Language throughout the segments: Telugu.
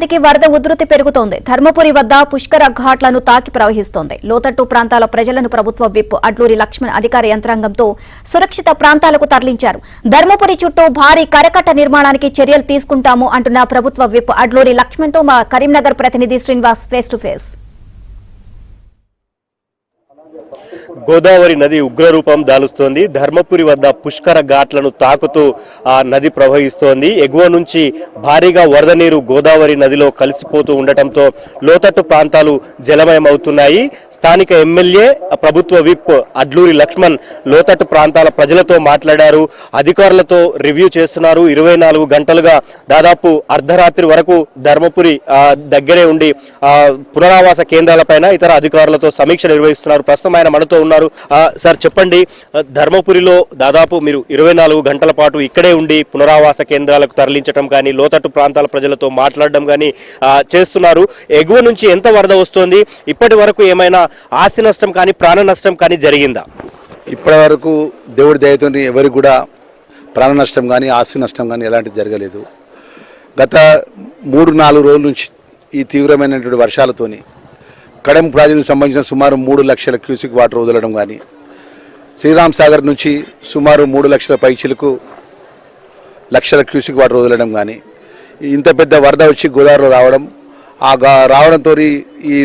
నదికి వరద ఉధృతి పెరుగుతోంది. ధర్మపురి వద్ద పుష్కర ఘాట్లను తాకి ప్రవహిస్తోంది. లోతట్టు ప్రాంతాల ప్రజలను ప్రభుత్వ విప్ అడ్లూరి లక్ష్మణ్ అధికార యంత్రాంగంతో సురక్షిత ప్రాంతాలకు తరలించారు. ధర్మపురి చుట్టూ భారీ కరకట్ట నిర్మాణానికి చర్యలు తీసుకుంటాము అంటున్న ప్రభుత్వ విప్ అడ్లూరి లక్ష్మణ్తో మా కరీంనగర్ ప్రతినిధి Srinivas face to face. Godavari నది ఉగ్రరూపం దాలుస్తోంది. ధర్మపురి వద్ద పుష్కర ఘాట్లను తాకుతూ ఆ నది ప్రవహిస్తోంది. ఎగువ నుంచి భారీగా వరద నీరు గోదావరి నదిలో కలిసిపోతూ ఉండటంతో లోతట్టు ప్రాంతాలు జలమయమవుతున్నాయి. స్థానిక ఎమ్మెల్యే ప్రభుత్వ విప్ అడ్లూరి లక్ష్మణ్ లోతట్టు ప్రాంతాల ప్రజలతో మాట్లాడారు. అధికారులతో రివ్యూ చేస్తున్నారు. 24 గంటలుగా దాదాపు అర్ధరాత్రి వరకు ధర్మపురి దగ్గరే ఉండి పునరావాస కేంద్రాలపైన ఇతర అధికారులతో సమీక్ష నిర్వహిస్తున్నారు. ప్రస్తుతం ఆయన మనతో ఉన్నారు. సార్ చెప్పండి, ధర్మపురిలో దాదాపు మీరు 24 గంటల పాటు ఇక్కడే ఉండి పునరావాస కేంద్రాలకు తరలించడం కానీ లోతట్టు ప్రాంతాల ప్రజలతో మాట్లాడడం కానీ చేస్తున్నారు. ఎగువ నుంచి ఎంత వరద వస్తోంది? ఇప్పటి వరకు ఏమైనా ఆస్తి నష్టం కానీ ప్రాణ నష్టం కానీ జరిగిందా? ఇప్పటి వరకు దేవుడి దయతో ఎవరికి కూడా ప్రాణ నష్టం కానీ ఆస్తి నష్టం కానీ ఎలాంటిది జరగలేదు. గత 3-4 రోజుల నుంచి ఈ తీవ్రమైనటువంటి వర్షాలతోని కడెం ప్రాజెక్టుకు సంబంధించిన సుమారు 3 లక్షల క్యూసిక్ వాటర్ వదలడం కానీ, శ్రీరామ్ సాగర్ నుంచి సుమారు 3 లక్షల పైచిలకు లక్షల క్యూసిక్ వాటర్ వదలడం కానీ, ఇంత పెద్ద వరద వచ్చి గోదావరిలో రావడం, రావడంతో ఈ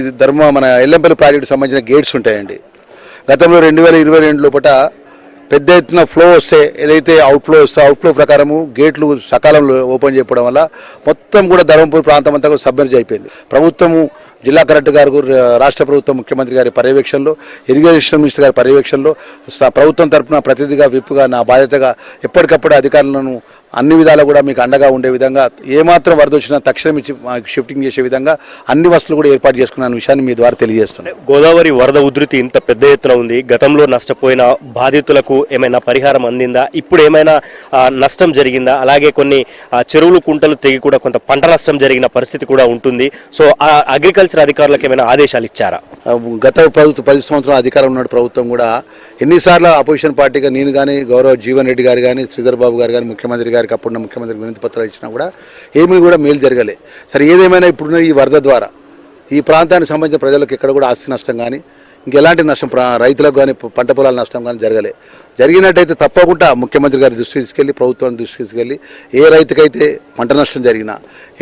మన ఎల్లంపల్లి ప్రాజెక్టుకు సంబంధించిన గేట్స్ ఉంటాయండి. గతంలో 2022 లోపల పెద్ద ఎత్తున ఫ్లో వస్తే ఏదైతే అవుట్ఫ్లో వస్తే అవుట్ఫ్లో ప్రకారము గేట్లు సకాలంలో ఓపెన్ చేయడం వల్ల మొత్తం కూడా ధర్మపురి ప్రాంతం అంతా కూడా సబ్మెర్జ్ అయిపోయింది. ప్రభుత్వము, జిల్లా కలెక్టర్ గారు, రాష్ట్ర ప్రభుత్వం, ముఖ్యమంత్రి గారి పర్యవేక్షణలో, ఇరిగేషన్ మినిస్టర్ గారి పర్యవేక్షణలో ప్రభుత్వం తరఫున ప్రతినిధిగా విప్పుగా నా బాధ్యతగా ఎప్పటికప్పుడు అధికారులను అన్ని విధాలు కూడా మీకు అండగా ఉండే విధంగా, ఏమాత్రం వరద వచ్చినా తక్షణం ఇచ్చి షిఫ్టింగ్ చేసే విధంగా అన్ని వసతులు కూడా ఏర్పాటు చేసుకున్న విషయాన్ని మీ ద్వారా తెలియజేస్తున్నాను. గోదావరి వరద ఉధృతి ఇంత పెద్ద ఎత్తున ఉంది. గతంలో నష్టపోయిన బాధితులకు ఏమైనా పరిహారం అందిందా? ఇప్పుడు ఏమైనా నష్టం జరిగిందా? అలాగే కొన్ని చెరువులు, కుంటలు తెగి కూడా కొంత పంట నష్టం జరిగిన పరిస్థితి కూడా ఉంటుంది. సో ఆ అగ్రికల్చర్ అధికారులకు ఏమైనా ఆదేశాలు ఇచ్చారా? గత ప్రభుత్వం 10 సంవత్సరాల అధికారం ఉన్న ప్రభుత్వం కూడా ఎన్నిసార్లు అపోజిషన్ పార్టీగా నేను కానీ, గౌరవ జీవన్ రెడ్డి గారు కానీ, శ్రీధర్ బాబు గారు కానీ, ముఖ్యమంత్రి గారికి అప్పుడున్న ముఖ్యమంత్రికి వినతి పత్రాలు ఇచ్చినా కూడా ఏమీ కూడా మేలు జరగలే. సరే, ఏదేమైనా ఇప్పుడున్న ఈ వరద ద్వారా ఈ ప్రాంతానికి సంబంధించిన ప్రజలకు ఎక్కడ కూడా ఆస్తి నష్టం కానీ, ఇంకెలాంటి నష్టం, రైతులకు కానీ, పంట పొలాల నష్టం కానీ జరగలే. జరిగినట్టయితే తప్పకుండా ముఖ్యమంత్రి గారి దృష్టికి తీసుకెళ్ళి, ప్రభుత్వాన్ని దృష్టికి తీసుకెళ్ళి, ఏ రైతుకైతే పంట నష్టం జరిగినా,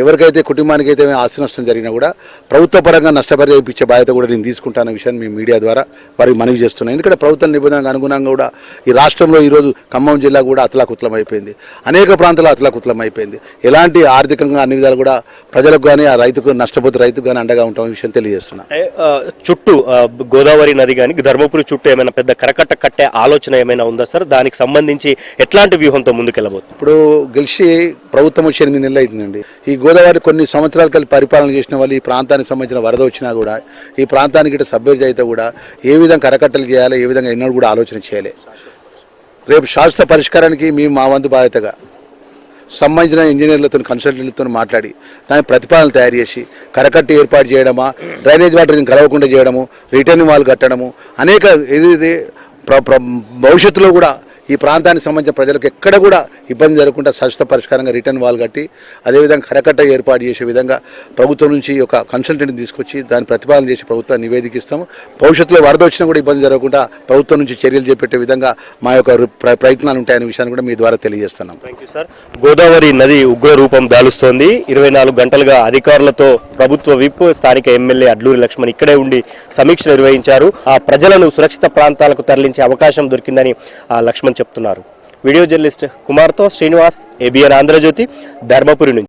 ఎవరికైతే కుటుంబానికి అయితే ఆస్తి నష్టం జరిగినా కూడా ప్రభుత్వ పరంగా నష్టపరిహారం ఇప్పించే బాధ్యత కూడా నేను తీసుకుంటాన విషయాన్ని మీ మీడియా ద్వారా వారికి మనవి చేస్తున్నాను. ఎందుకంటే ప్రభుత్వ నిబంధనలకు అనుగుణంగా కూడా ఈ రాష్ట్రంలో ఈరోజు ఖమ్మం జిల్లా కూడా అతలాకుతలం అయిపోయింది. అనేక ప్రాంతాల్లో అతలాకుతలం అయిపోయింది. ఎలాంటి ఆర్థికంగా అన్ని విధాలు కూడా ప్రజలకు కానీ, ఆ రైతుకు నష్టపోతే రైతుకు కానీ అండగా ఉంటామనే విషయం తెలియజేస్తున్నాను. చుట్టూ గోదావరి నది కానీ ధర్మపురి చుట్టూ ఏమైనా పెద్ద కరకట్ట కట్టే ఆలోచన ఏమైనా ఉందా సార్? దానికి సంబంధించి ఎట్లాంటి వ్యూహంతో ముందుకెళ్ళబోతుంది? ఇప్పుడు గెలిచి ప్రభుత్వం 8 నెలలు అవుతుందండి. ఈ గోదావరి కొన్ని సంవత్సరాల కలిసి పరిపాలన చేసిన వాళ్ళు ఈ ప్రాంతానికి సంబంధించిన వరద వచ్చినా కూడా ఈ ప్రాంతానికి ఇటు సబ్మెర్జ్ అయితే కూడా ఏ విధంగా కరకట్టలు చేయాలి, ఏ విధంగా ఎన్నడూ కూడా ఆలోచన చేయాలి. రేపు శాశ్వత పరిష్కారానికి మేము మా వంతు బాధ్యతగా సంబంధించిన ఇంజనీర్లతో, కన్సల్టెంట్లతో మాట్లాడి దాని ప్రతిపాదనలు తయారు చేసి కరకట్టు ఏర్పాటు చేయడమా, డ్రైనేజ్ వాటర్ని కలవకుండా చేయడము, రిటర్న్ వాల్ కట్టడము, అనేక ఇది భవిష్యత్తులో కూడా ఈ ప్రాంతానికి సంబంధించిన ప్రజలకు ఎక్కడ కూడా ఇబ్బంది జరగకుండా శాశ్వత పరిష్కారంగా రిటర్న్ వాల్ కట్టి అదేవిధంగా కరకట్ట ఏర్పాటు చేసే విధంగా ప్రభుత్వం నుంచి ఒక కన్సల్టెంట్ని తీసుకొచ్చి దాన్ని ప్రతిపాదన చేసి ప్రభుత్వాన్ని నివేదికిస్తాము. భవిష్యత్తులో వరద వచ్చినా కూడా ఇబ్బంది జరగకుండా ప్రభుత్వం నుంచి చర్యలు చేపట్టే విధంగా మా యొక్క ప్రయత్నాలు ఉంటాయనే విషయాన్ని కూడా మీ ద్వారా తెలియజేస్తున్నాం. Thank you sir. గోదావరి నది ఉగ్ర రూపం దాలుస్తోంది. 24 గంటలుగా అధికారులతో ప్రభుత్వ విప్, స్థానిక ఎమ్మెల్యే అడ్లూరి లక్ష్మణ్ ఇక్కడే ఉండి సమీక్ష నిర్వహించారు. ఆ ప్రజలను సురక్షిత ప్రాంతాలకు తరలించే అవకాశం దొరికిందని లక్ష్మణ్ చెప్తున్నారు. వీడియో జర్నలిస్ట్ కుమార్తో శ్రీనివాస్, ABN ఆంధ్రజ్యోతి, ధర్మపురి నుంచి.